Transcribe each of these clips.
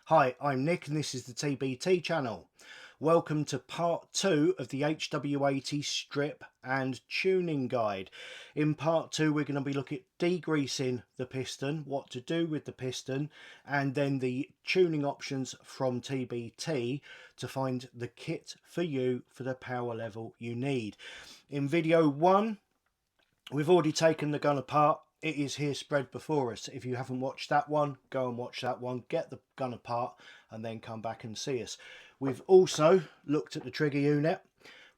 Hi, I'm Nick and this is the TbT channel. Welcome to part 2 of the HW80 strip and tuning guide. In part 2 we're going to be looking at degreasing the piston, what to do with the piston, and then the tuning options from TbT to find the kit for you for the power level you need. In video 1 we've already taken the gun apart. It is here spread before us. If you haven't watched that one, go and watch that one, get the gun apart and then come back and see us. We've also looked at the trigger unit.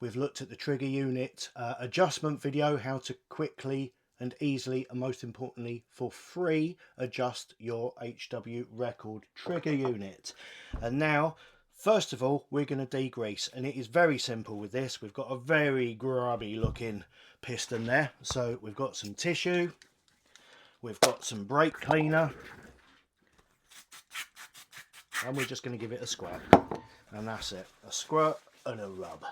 We've looked at the trigger unit adjustment video, how to quickly and easily and most importantly for free adjust your HW record trigger unit. And now first of all we're going to degrease, and it is very simple with this. We've got a very grubby looking piston there, so we've got some tissue, we've got some brake cleaner, and we're just going to give it a squirt, and that's it. A squirt and a rub,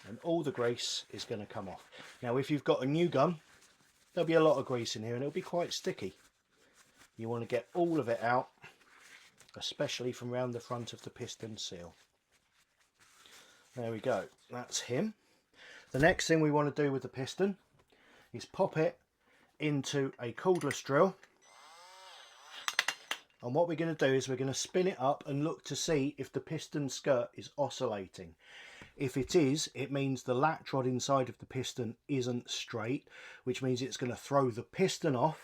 and all the grease is going to come off. Now if you've got a new gun, there'll be a lot of grease in here and it'll be quite sticky. You want to get all of it out, especially from around the front of the piston seal. There we go, that's him. The next thing we want to do with the piston is pop it into a cordless drill, and what we're going to do is we're going to spin it up and look to see if the piston skirt is oscillating. If it is, it means the latch rod inside of the piston isn't straight, which means it's going to throw the piston off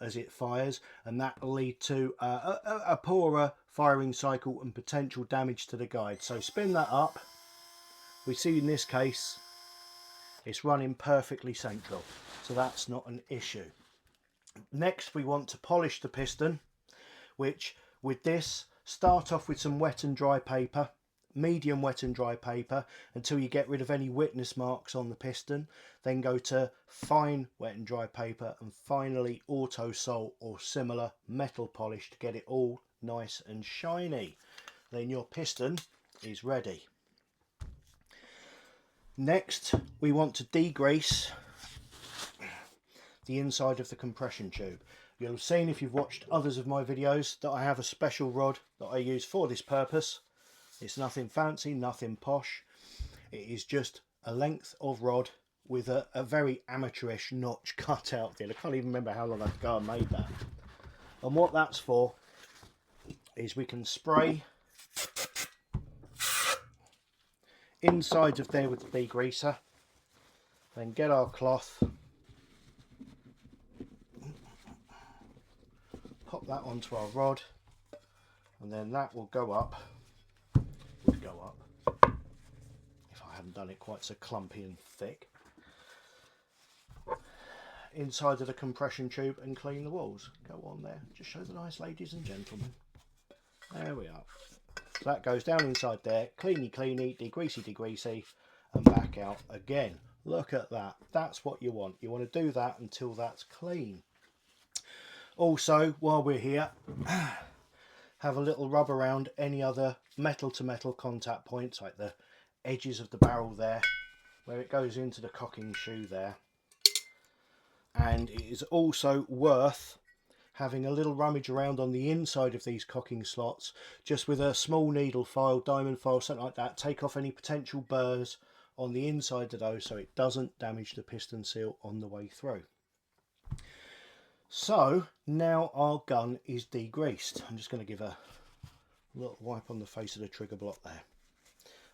as it fires, and that will lead to a poorer firing cycle and potential damage to the guide. So spin that up. We see in this case it's running perfectly central, so that's not an issue. Next we want to polish the piston, which with this, start off with some wet and dry paper, medium wet and dry paper, until you get rid of any witness marks on the piston. Then go to fine wet and dry paper, and finally auto sol or similar metal polish to get it all nice and shiny. Then your piston is ready. Next we want to degrease the inside of the compression tube. You'll have seen, if you've watched others of my videos, that I have a special rod that I use for this purpose. It's nothing fancy, nothing posh. It is just a length of rod with a very amateurish notch cut out there. I can't even remember how long ago I made that. And what that's for is we can spray inside of there with the degreaser, then get our cloth, pop that onto our rod, and then that will go up, if I hadn't done it quite so clumpy and thick, inside of the compression tube and clean the walls. Go on there, just show the nice ladies and gentlemen. There we are. So that goes down inside there, cleany cleany, degreasy degreasy, and back out again. Look at that, that's what you want. You want to do that until that's clean. Also, while we're here, have a little rub around any other metal to metal contact points, like the edges of the barrel there, where it goes into the cocking shoe there. And it is also worth having a little rummage around on the inside of these cocking slots, just with a small needle file, diamond file, something like that. Take off any potential burrs on the inside of those so it doesn't damage the piston seal on the way through. So now our gun is degreased. I'm just going to give a little wipe on the face of the trigger block there.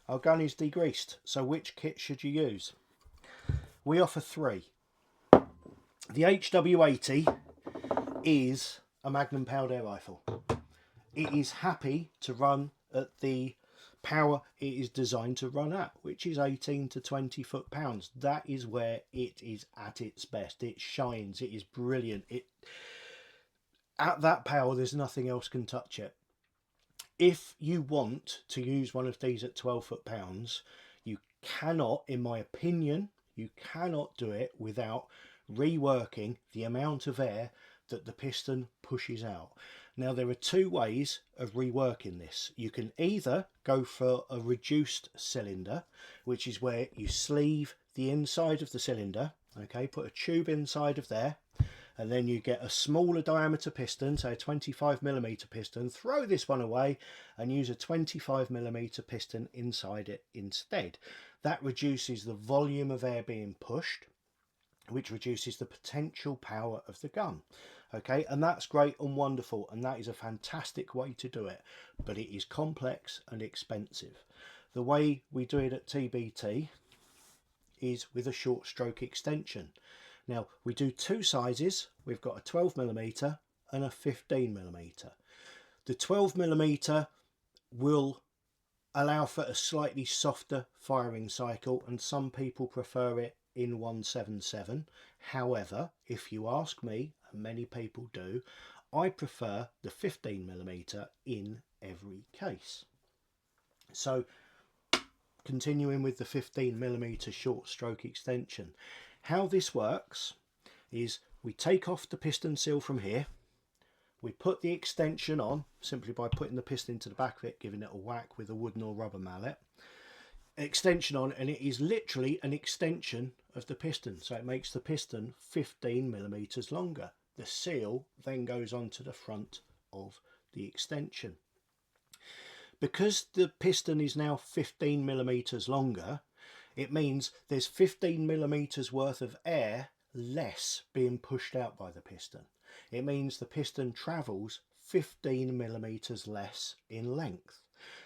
Our gun is degreased. So which kit should you use? We offer 3. The HW80 is a Magnum powered air rifle. It is happy to run at the power it is designed to run at, which is 18 to 20 foot-pounds. That is where it is at its best. It shines, it is brilliant. At that power there's nothing else can touch it. If you want to use one of these at 12 foot-pounds, you cannot, in my opinion, you cannot do it without reworking the amount of air that the piston pushes out. Now there are 2 ways of reworking this. You can either go for a reduced cylinder, which is where you sleeve the inside of the cylinder, okay, put a tube inside of there, and then you get a smaller diameter piston, so a 25mm piston, throw this one away and use a 25mm piston inside it instead. That reduces the volume of air being pushed, which reduces the potential power of the gun. Okay, and that's great and wonderful, and that is a fantastic way to do it, but it is complex and expensive. The way we do it at TbT is with a short stroke extension. Now we do two sizes. We've got a 12mm and a 15mm. The 12mm will allow for a slightly softer firing cycle, and some people prefer it in 177. However, if you ask me, and many people do, I prefer the 15mm in every case. So continuing with the 15mm short stroke extension, how this works is we take off the piston seal from here, we put the extension on simply by putting the piston into the back of it, giving it a whack with a wooden or rubber mallet, extension on, and it is literally an extension of the piston, so it makes the piston 15mm longer. The seal then goes onto the front of the extension. Because the piston is now 15mm longer, it means there's 15mm worth of air less being pushed out by the piston. It means the piston travels 15mm less in length.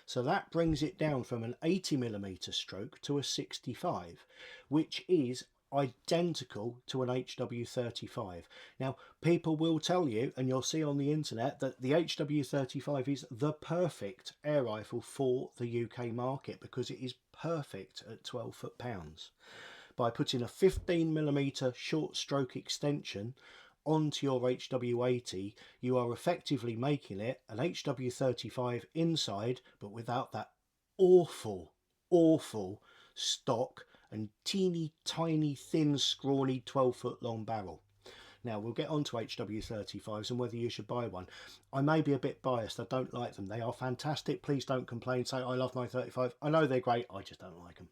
So that brings it down from an 80mm stroke to a 65, which is identical to an HW35. Now, people will tell you, and you'll see on the internet, that the HW35 is the perfect air rifle for the UK market because it is perfect at 12 foot-pounds. By putting a 15mm short stroke extension onto your HW80, you are effectively making it an HW35 inside, but without that awful stock and teeny tiny thin scrawny 12-foot long barrel. Now we'll get on to HW35s and whether you should buy one. I may be a bit biased, I don't like them. They are fantastic, please don't complain, say I love my 35. I know they're great, I just don't like them.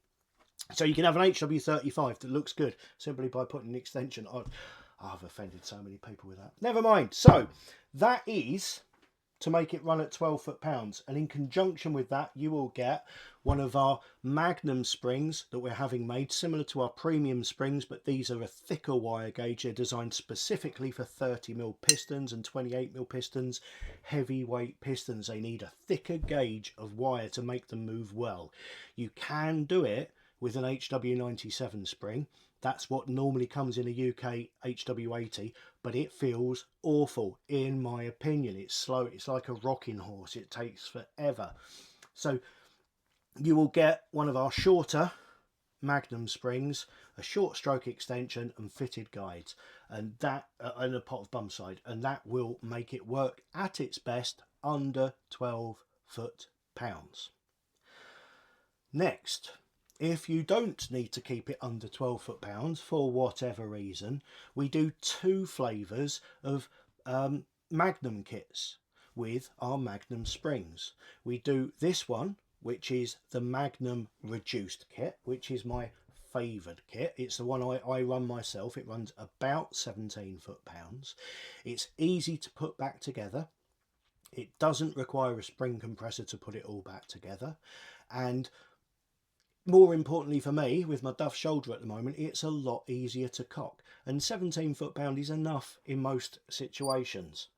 So you can have an HW35 that looks good simply by putting an extension on. I've offended so many people with that. Never mind. So that is to make it run at 12 foot-pounds, and in conjunction with that you will get one of our Magnum springs that we're having made, similar to our premium springs, but these are a thicker wire gauge. They're designed specifically for 30mm pistons and 28mm pistons, heavyweight pistons. They need a thicker gauge of wire to make them move well. You can do it with an HW97 spring. That's what normally comes in a UK HW80, but it feels awful in my opinion. It's slow, it's like a rocking horse, it takes forever. So you will get one of our shorter Magnum springs, a short stroke extension and fitted guides, and that and a pot of bum side, and that will make it work at its best under 12 foot-pounds. Next, if you don't need to keep it under 12 foot-pounds for whatever reason, we do two flavours of Magnum kits with our Magnum springs. We do this one, which is the Magnum reduced kit, which is my favoured kit. It's the one I run myself. It runs about 17 foot-pounds. It's easy to put back together. It doesn't require a spring compressor to put it all back together, and more importantly for me, with my Duff shoulder at the moment, it's a lot easier to cock, and 17 foot-pound is enough in most situations.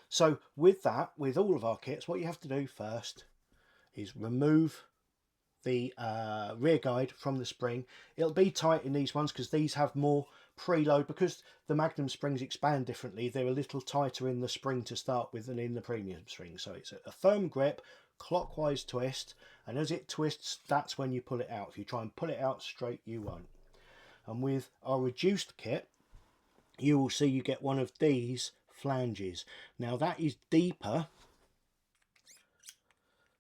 So with that, with all of our kits, what you have to do first is remove the rear guide from the spring. It'll be tight in these ones because these have more preload, because the Magnum springs expand differently. They're a little tighter in the spring to start with than in the premium spring, so it's a firm grip, clockwise twist, and as it twists, that's when you pull it out. If you try and pull it out straight, you won't. And with our reduced kit, you will see you get one of these flanges. Now that is deeper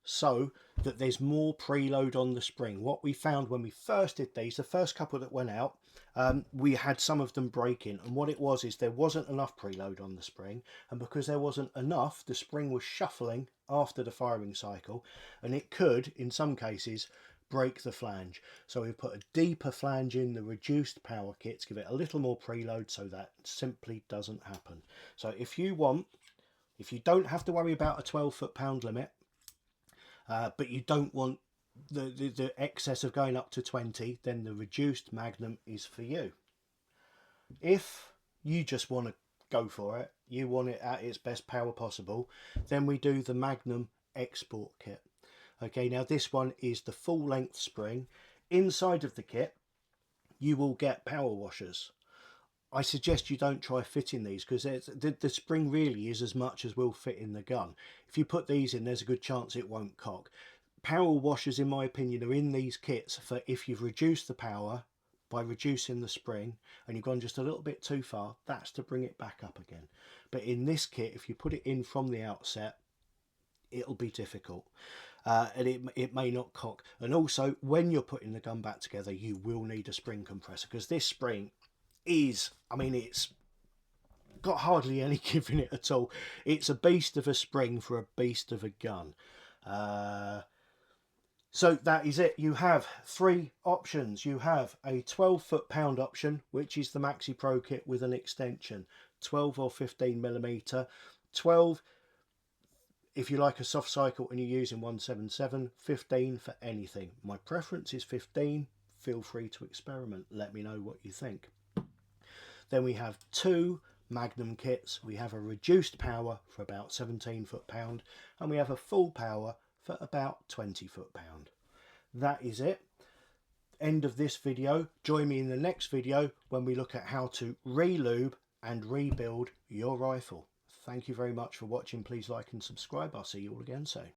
so that there's more preload on the spring. What we found when we first did these, the first couple that went out, we had some of them breaking, and what it was is there wasn't enough preload on the spring, and because there wasn't enough, the spring was shuffling after the firing cycle, and it could in some cases break the flange. So we've put a deeper flange in the reduced power kit to give it a little more preload, so that simply doesn't happen. So if you don't have to worry about a 12 foot-pound limit, but you don't want the excess of going up to 20, then the reduced Magnum is for you. If you just want to go for it, you want it at its best power possible, then we do the Magnum export kit. Okay, now this one is the full length spring. Inside of the kit you will get power washers. I suggest you don't try fitting these, because the spring really is as much as will fit in the gun. If you put these in, there's a good chance it won't cock. Power washers, in my opinion, are in these kits for if you've reduced the power by reducing the spring and you've gone just a little bit too far, that's to bring it back up again. But in this kit, if you put it in from the outset, it'll be difficult, and it may not cock. And also, when you're putting the gun back together, you will need a spring compressor, because this spring is, I mean, it's got hardly any give in it at all. It's a beast of a spring for a beast of a gun. So that is it. You have three options. You have a 12 foot-pound option, which is the Maxi Pro kit with an extension, 12 or 15mm. 12 if you like a soft cycle and you're using 177, 15 for anything. My preference is 15. Feel free to experiment. Let me know what you think. Then we have two Magnum kits. We have a reduced power for about 17 foot-pound, and we have a full power for about 20 foot-pound. That is it. End of this video. Join me in the next video when we look at how to re-lube and rebuild your rifle. Thank you very much for watching. Please like and subscribe. I'll see you all again soon.